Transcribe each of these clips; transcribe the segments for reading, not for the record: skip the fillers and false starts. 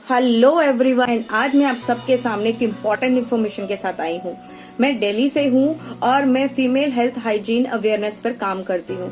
Hello everyone and आज मैं आप सबके सामने एक इम्पोर्टेंट इन्फॉर्मेशन के साथ आई हूँ। मैं दिल्ली से हूँ और मैं फीमेल हेल्थ हाइजीन अवेयरनेस पर काम करती हूँ।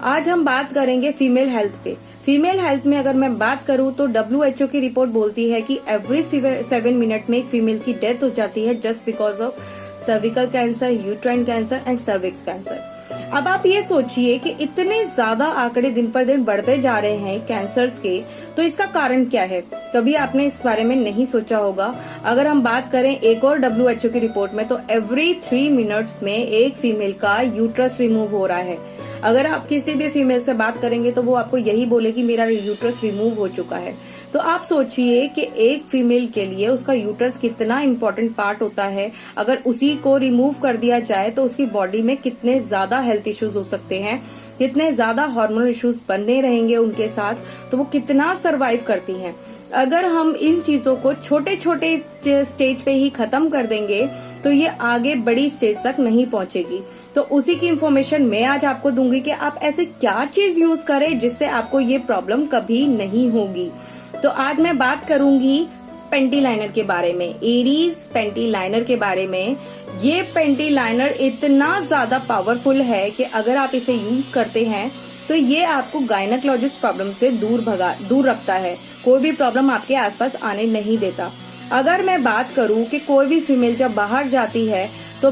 आज हम बात करेंगे फीमेल हेल्थ पे। फीमेल हेल्थ में अगर मैं बात करूँ तो WHO की रिपोर्ट बोलती है कि एवरी 7 मिनट में एक फीमेल की डेथ हो जाती है just because of cervical cancer, uterine cancer and cervix cancer. अब आप ये सोचिए कि इतने ज्यादा आंकड़े दिन पर दिन बढ़ते जा रहे हैं कैंसर्स के, तो इसका कारण क्या है? कभी आपने इस बारे में नहीं सोचा होगा। अगर हम बात करें एक और WHO की रिपोर्ट में, तो एवरी 3 मिनट्स में एक फीमेल का यूट्रस रिमूव हो रहा है। अगर आप किसी भी फीमेल से बात करेंगे तो वो आपको यही बोलेगी मेरा यूट्रस रिमूव हो चुका है। तो आप सोचिए कि एक फीमेल के लिए उसका यूट्रस कितना इम्पोर्टेंट पार्ट होता है। अगर उसी को रिमूव कर दिया जाए तो उसकी बॉडी में कितने ज्यादा हेल्थ इश्यूज हो सकते हैं, कितने ज्यादा हार्मोनल इश्यूज बने रहेंगे उनके साथ, तो वो कितना सरवाइव करती हैं। अगर हम इन चीजों को छोटे छोटे स्टेज पे ही खत्म कर देंगे तो ये आगे बड़ी स्टेज तक नहीं पहुंचेगी। तो उसी की इन्फॉर्मेशन मैं आज आपको दूंगी कि आप ऐसे क्या चीज यूज करें जिससे आपको ये प्रॉब्लम कभी नहीं होगी। तो आज मैं बात करूंगी पेंटी लाइनर के बारे में, एरीज पेंटी लाइनर के बारे में। ये पेंटी लाइनर इतना ज्यादा पावरफुल है कि अगर आप इसे यूज करते हैं तो ये आपको गायनेकोलॉजिस्ट प्रॉब्लम से दूर रखता है। कोई भी प्रॉब्लम आपके आसपास आने नहीं देता। अगर मैं बात करूं कि कोई भी फीमेल जब बाहर जाती है तो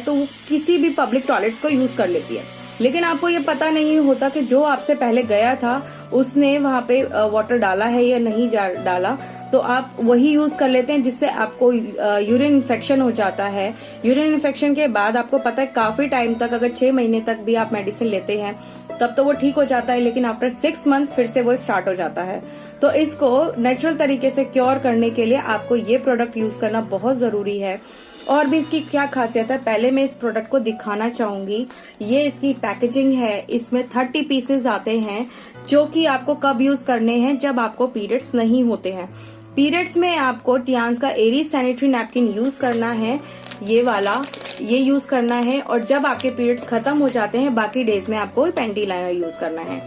वो किसी भी पब्लिक टॉयलेट को यूज कर लेती है, लेकिन आपको ये पता नहीं होता कि जो आपसे पहले गया था उसने वहां पे वाटर डाला है या नहीं डाला, तो आप वही यूज कर लेते हैं, जिससे आपको यूरिन इन्फेक्शन हो जाता है। यूरिन इन्फेक्शन के बाद आपको पता है काफी टाइम तक, अगर 6 महीने तक भी आप मेडिसिन लेते हैं तब तो वो ठीक हो जाता है, लेकिन आफ्टर 6 मंथ फिर से वो स्टार्ट हो जाता है। तो इसको नेचुरल तरीके से क्योर करने के लिए आपको ये प्रोडक्ट यूज करना बहुत जरूरी है। और भी इसकी क्या खासियत है, पहले मैं इस प्रोडक्ट को दिखाना चाहूंगी। ये इसकी पैकेजिंग है। इसमें 30 पीसेज आते हैं जो कि आपको कब यूज करने हैं, जब आपको पीरियड्स नहीं होते हैं। पीरियड्स में आपको टियान्स का एरी सैनिटरी नैपकिन यूज करना है, ये वाला ये यूज करना है। और जब आपके पीरियड्स खत्म हो जाते हैं बाकी डेज में आपको पेंटी लाइनर यूज करना है।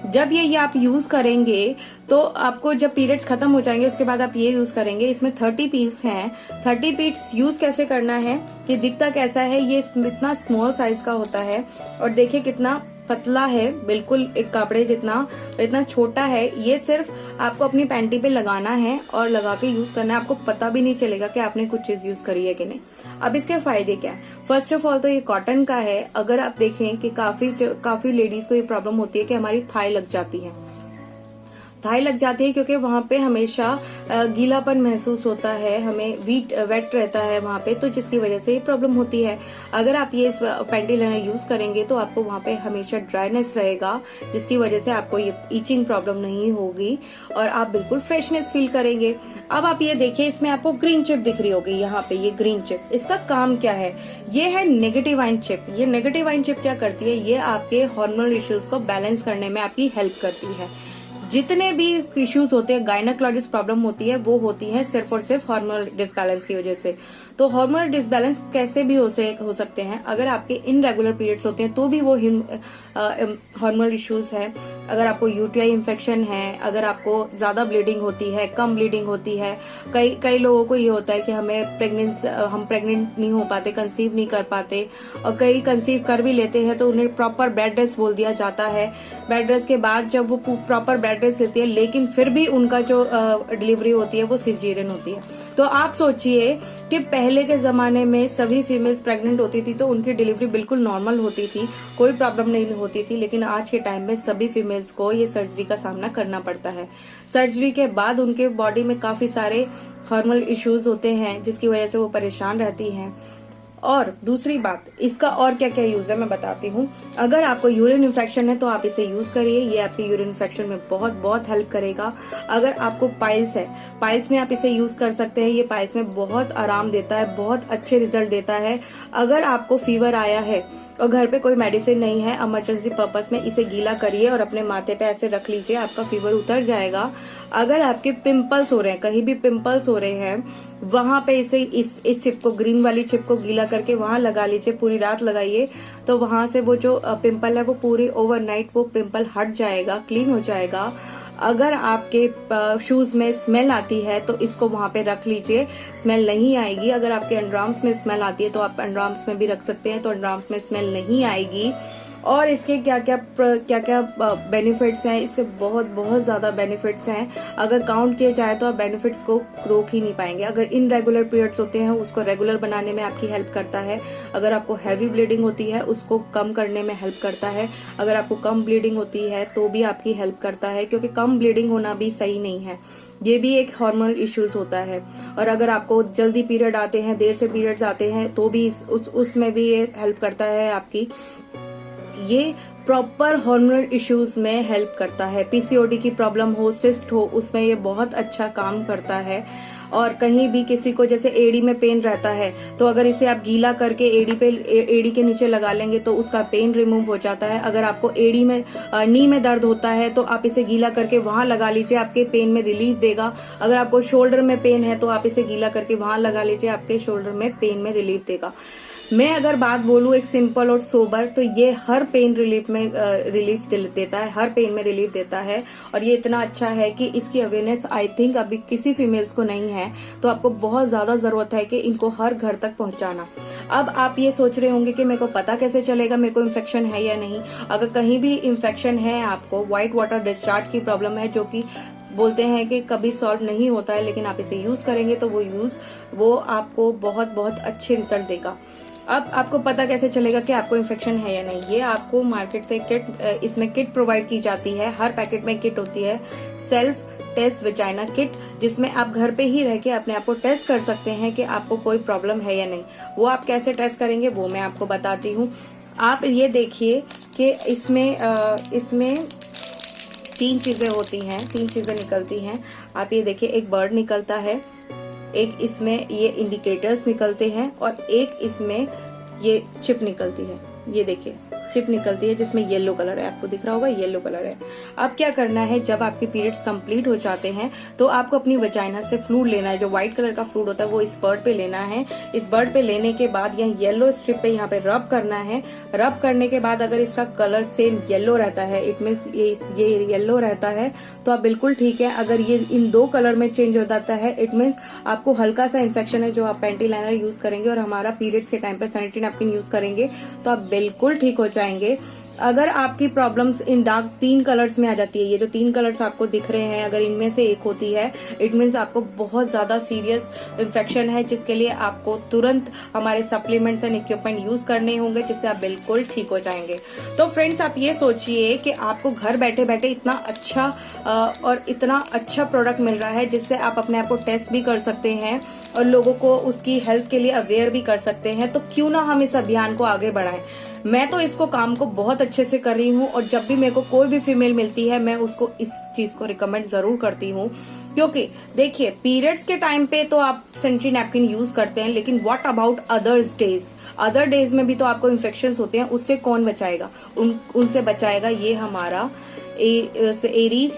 जब ये आप यूज करेंगे तो आपको जब पीरियड्स खत्म हो जाएंगे उसके बाद आप ये यूज करेंगे। इसमें 30 पीस हैं। 30 पीस यूज कैसे करना है, कि दिखता कैसा है, ये इतना स्मॉल साइज का होता है और देखिए कितना पतला है, बिल्कुल एक कपड़े जितना, इतना छोटा है। ये सिर्फ आपको अपनी पैंटी पे लगाना है और लगा के यूज करना है। आपको पता भी नहीं चलेगा कि आपने कुछ चीज यूज करी है कि नहीं। अब इसके फायदे क्या है? फर्स्ट ऑफ ऑल तो ये कॉटन का है। अगर आप देखें कि काफी लेडीज को ये प्रॉब्लम होती है कि हमारी थाई लग जाती है। थाई लग जाती है क्योंकि वहां पे हमेशा गीलापन महसूस होता है, हमें वेट रहता है वहां पे, तो जिसकी वजह से ये प्रॉब्लम होती है। अगर आप ये पेंटी लाइनर यूज करेंगे तो आपको वहां पे हमेशा ड्राइनेस रहेगा, जिसकी वजह से आपको ये ईचिंग प्रॉब्लम नहीं होगी और आप बिल्कुल फ्रेशनेस फील करेंगे। अब आप ये देखिए, इसमें आपको ग्रीन चिप दिख रही होगी यहाँ पे, ये ग्रीन चिप। इसका काम क्या है? ये है नेगेटिव आयन चिप। ये नेगेटिव आयन चिप क्या करती है? ये आपके हार्मोनल इश्यूज को बैलेंस करने में आपकी हेल्प करती है। जितने भी इश्यूज होते हैं, गायनेकोलॉजिस्ट प्रॉब्लम होती है, वो होती है सिर्फ और सिर्फ हार्मोनल डिसबैलेंस की वजह से। तो हार्मोनल डिसबैलेंस कैसे भी हो सकते हैं? अगर आपके इनरेगुलर पीरियड्स होते हैं तो भी वो हार्मोनल इश्यूज है। अगर आपको यूटीआई इन्फेक्शन है, अगर आपको ज्यादा ब्लीडिंग होती है, कम ब्लीडिंग होती है, कई लोगों को ये होता है कि हम प्रेग्नेंट नहीं हो पाते, कंसीव नहीं कर पाते, और कई कंसीव कर भी लेते हैं तो उन्हें प्रॉपर बेड रेस्ट बोल दिया जाता है। बेड रेस्ट के बाद जब वो प्रॉपर बेड रेस्ट लेती है लेकिन फिर भी उनका जो डिलीवरी होती है वो सिजेरियन होती है। तो आप सोचिए कि पहले के जमाने में सभी फीमेल्स प्रेग्नेंट होती थी तो उनकी डिलीवरी बिल्कुल नॉर्मल होती थी, कोई प्रॉब्लम नहीं होती थी, लेकिन आज के टाइम में सभी फीमेल्स को ये सर्जरी का सामना करना पड़ता है। सर्जरी के बाद उनके बॉडी में काफी सारे हार्मोनल इश्यूज होते हैं जिसकी वजह से वो परेशान रहती हैं। और दूसरी बात, इसका और क्या क्या यूज है मैं बताती हूँ। अगर आपको यूरिन इन्फेक्शन है तो आप इसे यूज करिए, ये आपके यूरिन इन्फेक्शन में बहुत बहुत हेल्प करेगा। अगर आपको पाइल्स है, पाइल्स में आप इसे यूज कर सकते हैं। ये पाइल्स में बहुत आराम देता है, बहुत अच्छे रिजल्ट देता है। अगर आपको फीवर आया है और घर पे कोई मेडिसिन नहीं है, इमरजेंसी पर्पस में इसे गीला करिए और अपने माथे पे ऐसे रख लीजिए, आपका फीवर उतर जाएगा। अगर आपके पिंपल्स हो रहे हैं, कहीं भी पिंपल्स हो रहे हैं, वहां पे इसे इस चिप को, ग्रीन वाली चिप को गीला करके वहां लगा लीजिए, पूरी रात लगाइए, तो वहां से वो जो पिंपल है वो पूरी ओवरनाइट वो पिंपल हट जाएगा, क्लीन हो जाएगा। अगर आपके शूज में स्मेल आती है तो इसको वहां पे रख लीजिए, स्मेल नहीं आएगी। अगर आपके अंडरआर्म्स में स्मेल आती है तो आप अंडरआर्म्स में भी रख सकते हैं, तो अंडरआर्म्स में स्मेल नहीं आएगी। और इसके क्या क्या बेनिफिट्स हैं, इसके बहुत ज्यादा बेनिफिट्स हैं। अगर काउंट किए जाए तो आप बेनिफिट्स को रोक ही नहीं पाएंगे। अगर इनरेगुलर पीरियड्स होते हैं उसको रेगुलर बनाने में आपकी हेल्प करता है। अगर आपको हैवी ब्लीडिंग होती है उसको कम करने में हेल्प करता है। अगर आपको कम ब्लीडिंग होती है तो भी आपकी हेल्प करता है, क्योंकि कम ब्लीडिंग होना भी सही नहीं है, ये भी एक हार्मोनल इश्यूज होता है। और अगर आपको जल्दी पीरियड आते हैं, देर से पीरियड्स आते हैं तो भी उसमें भी ये हेल्प करता है आपकी। ये प्रॉपर हार्मोनल इश्यूज में हेल्प करता है। पीसीओडी की प्रॉब्लम हो, सिस्ट हो, उसमें ये बहुत अच्छा काम करता है। और कहीं भी किसी को जैसे एड़ी में पेन रहता है तो अगर इसे आप गीला करके एड़ी के नीचे लगा लेंगे तो उसका पेन रिमूव हो जाता है। अगर आपको एड़ी में नी में दर्द होता है तो आप इसे गीला करके वहां लगा लीजिए, आपके पेन में रिलीफ देगा। अगर आपको शोल्डर में पेन है तो आप इसे गीला करके वहां लगा लीजिए, आपके शोल्डर में पेन में रिलीफ देगा। मैं अगर बात बोलूं एक सिंपल और सोबर, तो ये हर पेन रिलीफ में रिलीफ देता है, हर पेन में रिलीफ देता है। और ये इतना अच्छा है कि इसकी अवेयरनेस आई थिंक अभी किसी फीमेल्स को नहीं है, तो आपको बहुत ज्यादा जरूरत है कि इनको हर घर तक पहुंचाना। अब आप ये सोच रहे होंगे कि मेरे को पता कैसे चलेगा मेरे को इन्फेक्शन है या नहीं। अगर कहीं भी इन्फेक्शन है, आपको व्हाइट वाटर डिस्चार्ज की प्रॉब्लम है, जो कि बोलते हैं कि कभी सॉल्व नहीं होता है, लेकिन आप इसे यूज करेंगे तो वो आपको बहुत अच्छे रिजल्ट देगा। अब आपको पता कैसे चलेगा कि आपको इन्फेक्शन है या नहीं। ये आपको मार्केट से इसमें किट प्रोवाइड की जाती है। हर पैकेट में किट होती है, सेल्फ टेस्ट वेजाइना किट, जिसमें आप घर पे ही रह के अपने आप को टेस्ट कर सकते हैं कि आपको कोई प्रॉब्लम है या नहीं। वो आप कैसे टेस्ट करेंगे वो मैं आपको बताती हूँ। आप ये देखिए कि इसमें 3 चीजें होती हैं, 3 चीजें निकलती हैं। आप ये देखिए, एक बर्ड निकलता है, एक इसमें ये इंडिकेटर्स निकलते हैं, और एक इसमें ये चिप निकलती है। ये देखिए चिप निकलती है जिसमें येलो कलर है, आपको दिख रहा होगा येलो कलर है। अब क्या करना है, जब आपके पीरियड्स कंप्लीट हो जाते हैं तो आपको अपनी वजाइना से फ्लूइड लेना है। जो व्हाइट कलर का फ्लूइड होता है वो इस बर्ड पे लेना है। इस बर्ड पे लेने के बाद यहाँ येलो स्ट्रिप पे यहाँ पे रब करना है। रब करने के बाद अगर इसका कलर सेम येलो रहता है, इट मीन्स ये येलो रहता है, तो आप बिल्कुल ठीक है। अगर ये इन 2 कलर में चेंज हो जाता है, इट मीन्स आपको हल्का सा इन्फेक्शन है, जो आप पैंटी लाइनर यूज करेंगे और हमारा पीरियड्स के टाइम पे सैनिटरी नैपकिन यूज करेंगे तो आप बिल्कुल ठीक हो जाएंगे। अगर आपकी प्रॉब्लम्स इन डार्क 3 कलर्स में आ जाती है, ये जो 3 कलर्स आपको दिख रहे हैं, अगर इनमें से एक होती है, इट मीन्स आपको बहुत ज्यादा सीरियस इन्फेक्शन है, जिसके लिए आपको तुरंत हमारे सप्लीमेंट्स एंड इक्विपमेंट यूज करने होंगे, जिससे आप बिल्कुल ठीक हो जाएंगे। तो फ्रेंड्स, आप ये सोचिए कि आपको घर बैठे बैठे इतना अच्छा प्रोडक्ट मिल रहा है, जिससे आप अपने आप को टेस्ट भी कर सकते हैं और लोगों को उसकी हेल्थ के लिए अवेयर भी कर सकते हैं। तो क्यों ना हम इस अभियान को आगे बढ़ाएं। मैं तो इसको काम को बहुत अच्छे से कर रही हूँ, और जब भी मेरे को कोई भी फीमेल मिलती है मैं उसको इस चीज को रिकमेंड जरूर करती हूँ। क्योंकि देखिए, पीरियड्स के टाइम पे तो आप सैनिटरी नैपकिन यूज करते हैं, लेकिन व्हाट अबाउट अदर डेज में भी तो आपको इन्फेक्शन होते हैं। उससे कौन बचाएगा? उनसे बचाएगा ये हमारा एरीज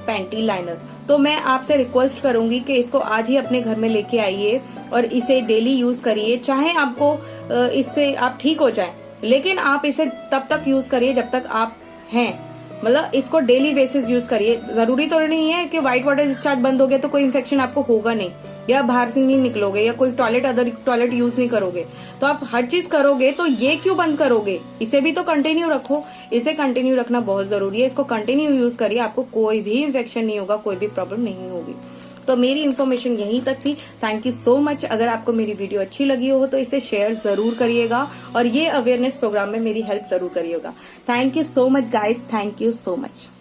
पैंटी लाइनर। तो मैं आपसे रिक्वेस्ट करूंगी कि इसको आज ही अपने घर में लेके आइए और इसे डेली यूज करिए। चाहे आपको इससे आप ठीक हो जाए, लेकिन आप इसे तब तक यूज करिए जब तक आप हैं, मतलब इसको डेली बेसिस यूज करिए। जरूरी तो नहीं है कि व्हाइट वाटर डिस्चार्ज बंद हो गया तो कोई इन्फेक्शन आपको होगा नहीं, या बाहर से नहीं निकलोगे, या कोई टॉयलेट यूज नहीं करोगे, तो आप हर चीज करोगे तो ये क्यों बंद करोगे? इसे भी तो कंटिन्यू रखो। इसे कंटिन्यू रखना बहुत जरूरी है। इसको कंटिन्यू यूज करिए, आपको कोई भी इन्फेक्शन नहीं होगा, कोई भी प्रॉब्लम नहीं होगी। तो मेरी इन्फॉर्मेशन यहीं तक थी। Thank you so much. अगर आपको मेरी वीडियो अच्छी लगी हो तो इसे शेयर जरूर करिएगा, और ये अवेयरनेस प्रोग्राम में मेरी हेल्प जरूर करिएगा। Thank you so much guys, thank you so much.